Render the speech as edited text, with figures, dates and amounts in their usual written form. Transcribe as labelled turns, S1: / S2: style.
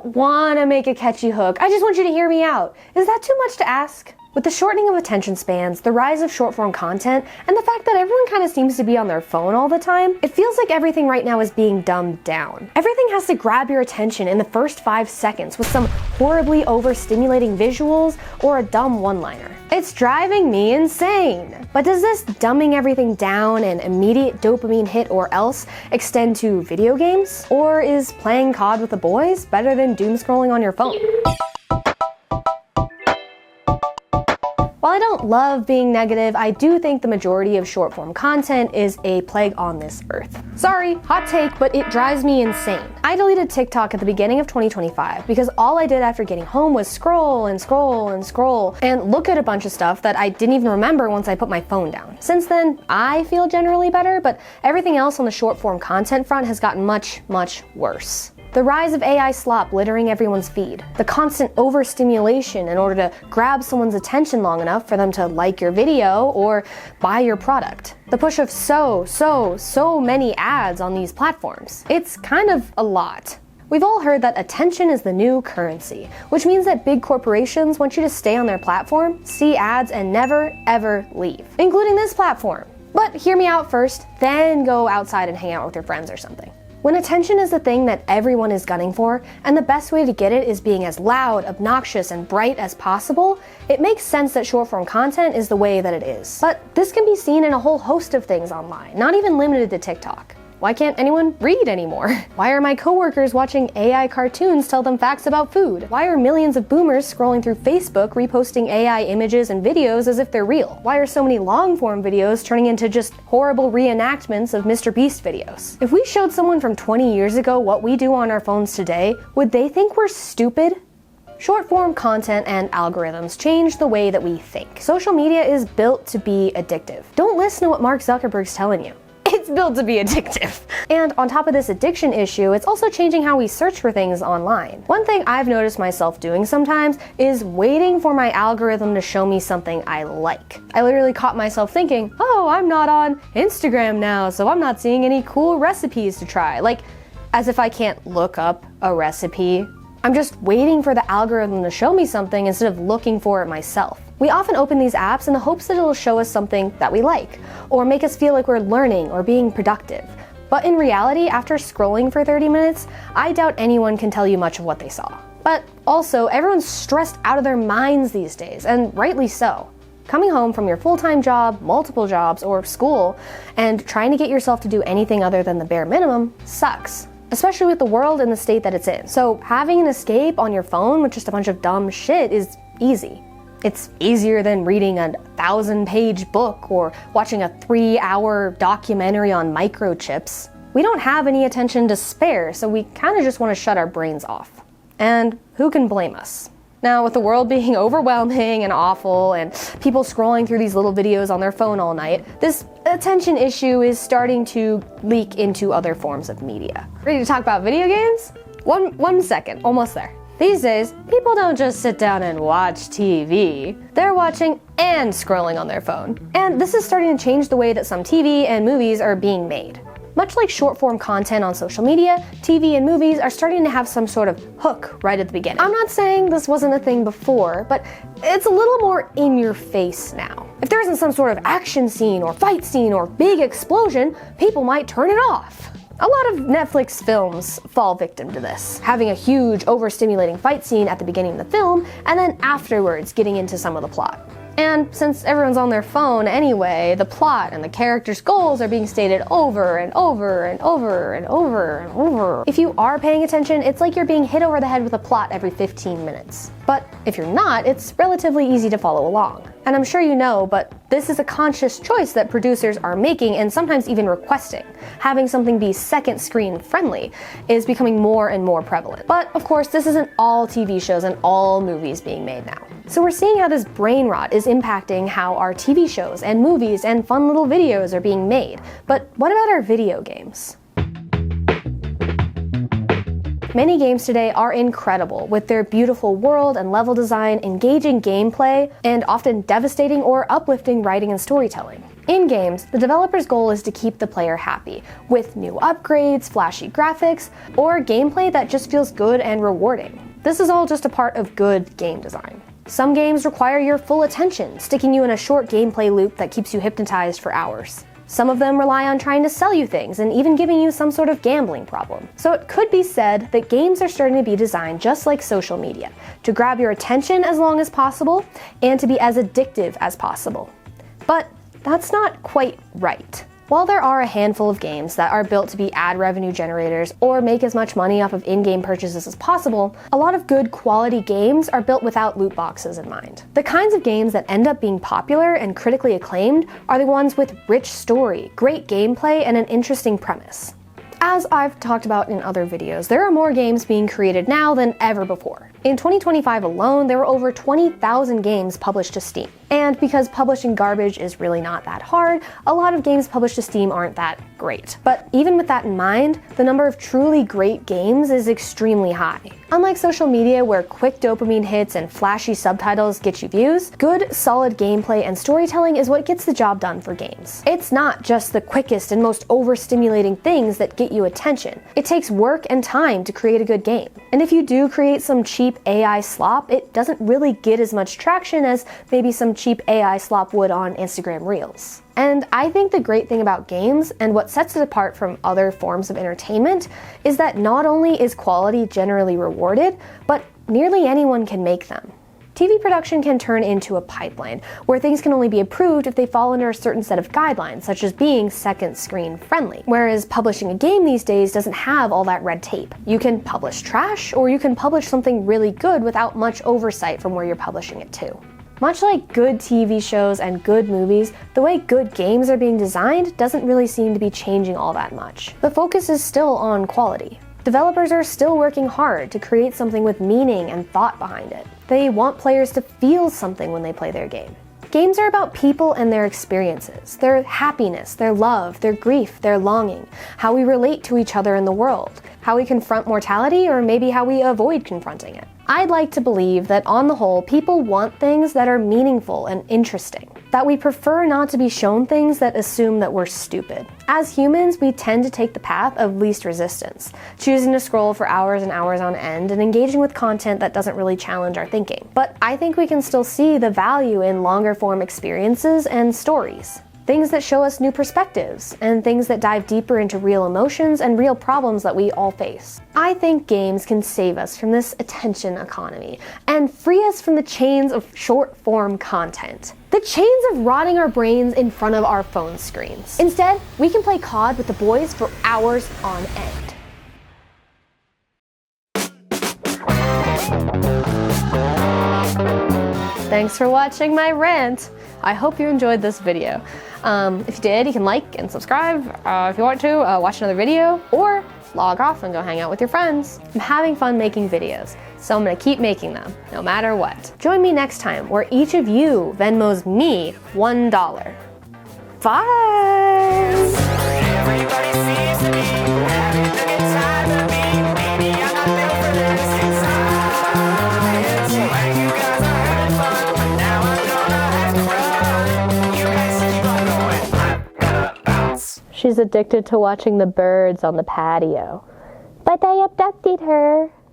S1: don't want to make a catchy hook. I just want you to hear me out. Is that too much to ask? With the shortening of attention spans, the rise of short-form content, and the fact that everyone kind of seems to be on their phone all the time, it feels like everything right now is being dumbed down. Everything has to grab your attention in the first 5 seconds with some horribly overstimulating visuals or a dumb one-liner. It's driving me insane. But does this dumbing everything down and immediate dopamine hit or else extend to video games? Or is playing COD with the boys better than doom scrolling on your phone? While I don't love being negative, I do think the majority of short-form content is a plague on this earth. Sorry, hot take, but it drives me insane. I deleted TikTok at the beginning of 2025 because all I did after getting home was scroll and scroll and scroll and look at a bunch of stuff that I didn't even remember once I put my phone down. Since then, I feel generally better, but everything else on the short-form content front has gotten much, much worse. The rise of AI slop littering everyone's feed. The constant overstimulation in order to grab someone's attention long enough for them to like your video or buy your product. The push of so many ads on these platforms. It's kind of a lot. We've all heard that attention is the new currency, which means that big corporations want you to stay on their platform, see ads, and never ever leave, including this platform. But hear me out first, then go outside and hang out with your friends or something. When attention is the thing that everyone is gunning for, and the best way to get it is being as loud, obnoxious, and bright as possible, it makes sense that short-form content is the way that it is. But this can be seen in a whole host of things online, not even limited to TikTok. Why can't anyone read anymore? Why are my coworkers watching AI cartoons tell them facts about food? Why are millions of boomers scrolling through Facebook reposting AI images and videos as if they're real? Why are so many long-form videos turning into just horrible reenactments of Mr. Beast videos? If we showed someone from 20 years ago what we do on our phones today, would they think we're stupid? Short-form content and algorithms change the way that we think. Social media is built to be addictive. Don't listen to what Mark Zuckerberg's telling you. It's built to be addictive. And on top of this addiction issue, it's also changing how we search for things online. One thing I've noticed myself doing sometimes is waiting for my algorithm to show me something I like. I literally caught myself thinking, oh, I'm not on Instagram now, so I'm not seeing any cool recipes to try. Like, as if I can't look up a recipe. I'm just waiting for the algorithm to show me something instead of looking for it myself. We often open these apps in the hopes that it'll show us something that we like, or make us feel like we're learning or being productive. But in reality, after scrolling for 30 minutes, I doubt anyone can tell you much of what they saw. But also, everyone's stressed out of their minds these days, and rightly so. Coming home from your full-time job, multiple jobs, or school, and trying to get yourself to do anything other than the bare minimum sucks. Especially with the world in the state that it's in. So having an escape on your phone with just a bunch of dumb shit is easy. It's easier than reading a 1,000-page book or watching a 3-hour documentary on microchips. We don't have any attention to spare, so we kind of just want to shut our brains off. And who can blame us? Now, with the world being overwhelming and awful and people scrolling through these little videos on their phone all night, this attention issue is starting to leak into other forms of media. Ready to talk about video games? One second, almost there. These days, people don't just sit down and watch TV. They're watching and scrolling on their phone. And this is starting to change the way that some TV and movies are being made. Much like short-form content on social media, TV and movies are starting to have some sort of hook right at the beginning. I'm not saying this wasn't a thing before, but it's a little more in your face now. If there isn't some sort of action scene or fight scene or big explosion, people might turn it off. A lot of Netflix films fall victim to this, having a huge overstimulating fight scene at the beginning of the film and then afterwards getting into some of the plot. And since everyone's on their phone anyway, the plot and the characters' goals are being stated over and over and over and over and over. If you are paying attention, it's like you're being hit over the head with a plot every 15 minutes. But if you're not, it's relatively easy to follow along. And I'm sure you know, but this is a conscious choice that producers are making and sometimes even requesting. Having something be second screen friendly is becoming more and more prevalent. But of course, this isn't all TV shows and all movies being made now. So we're seeing how this brain rot is impacting how our TV shows and movies and fun little videos are being made. But what about our video games? Many games today are incredible, with their beautiful world and level design, engaging gameplay, and often devastating or uplifting writing and storytelling. In games, the developer's goal is to keep the player happy, with new upgrades, flashy graphics, or gameplay that just feels good and rewarding. This is all just a part of good game design. Some games require your full attention, sticking you in a short gameplay loop that keeps you hypnotized for hours. Some of them rely on trying to sell you things and even giving you some sort of gambling problem. So it could be said that games are starting to be designed just like social media, to grab your attention as long as possible and to be as addictive as possible. But that's not quite right. While there are a handful of games that are built to be ad revenue generators or make as much money off of in-game purchases as possible, a lot of good quality games are built without loot boxes in mind. The kinds of games that end up being popular and critically acclaimed are the ones with rich story, great gameplay, and an interesting premise. As I've talked about in other videos, there are more games being created now than ever before. In 2025 alone, there were over 20,000 games published to Steam. And because publishing garbage is really not that hard, a lot of games published to Steam aren't that great. But even with that in mind, the number of truly great games is extremely high. Unlike social media where quick dopamine hits and flashy subtitles get you views, good, solid gameplay and storytelling is what gets the job done for games. It's not just the quickest and most overstimulating things that get you attention. It takes work and time to create a good game. And if you do create some cheap AI slop, it doesn't really get as much traction as maybe some cheap AI slop would on Instagram Reels. And I think the great thing about games, and what sets it apart from other forms of entertainment, is that not only is quality generally rewarded, but nearly anyone can make them. TV production can turn into a pipeline, where things can only be approved if they fall under a certain set of guidelines, such as being second screen friendly. Whereas publishing a game these days doesn't have all that red tape. You can publish trash, or you can publish something really good without much oversight from where you're publishing it to. Much like good TV shows and good movies, the way good games are being designed doesn't really seem to be changing all that much. The focus is still on quality. Developers are still working hard to create something with meaning and thought behind it. They want players to feel something when they play their game. Games are about people and their experiences, their happiness, their love, their grief, their longing, how we relate to each other in the world, how we confront mortality, or maybe how we avoid confronting it. I'd like to believe that on the whole, people want things that are meaningful and interesting, that we prefer not to be shown things that assume that we're stupid. As humans, we tend to take the path of least resistance, choosing to scroll for hours and hours on end and engaging with content that doesn't really challenge our thinking. But I think we can still see the value in longer form experiences and stories. Things that show us new perspectives, and things that dive deeper into real emotions and real problems that we all face. I think games can save us from this attention economy, and free us from the chains of short-form content. The chains of rotting our brains in front of our phone screens. Instead, we can play COD with the boys for hours on end. Thanks for watching my rant. I hope you enjoyed this video. If you did, you can like and subscribe. If you want to, watch another video, or log off and go hang out with your friends. I'm having fun making videos, so I'm gonna keep making them, no matter what. Join me next time, where each of you Venmos me $1. Bye! Everybody seems to be having a good time with me. Maybe I'm not built for this inside. Like you guys are having fun, but now I'm gonna have to run. You guys keep on going, I'm gonna bounce. She's addicted to watching the birds on the patio. But I abducted her.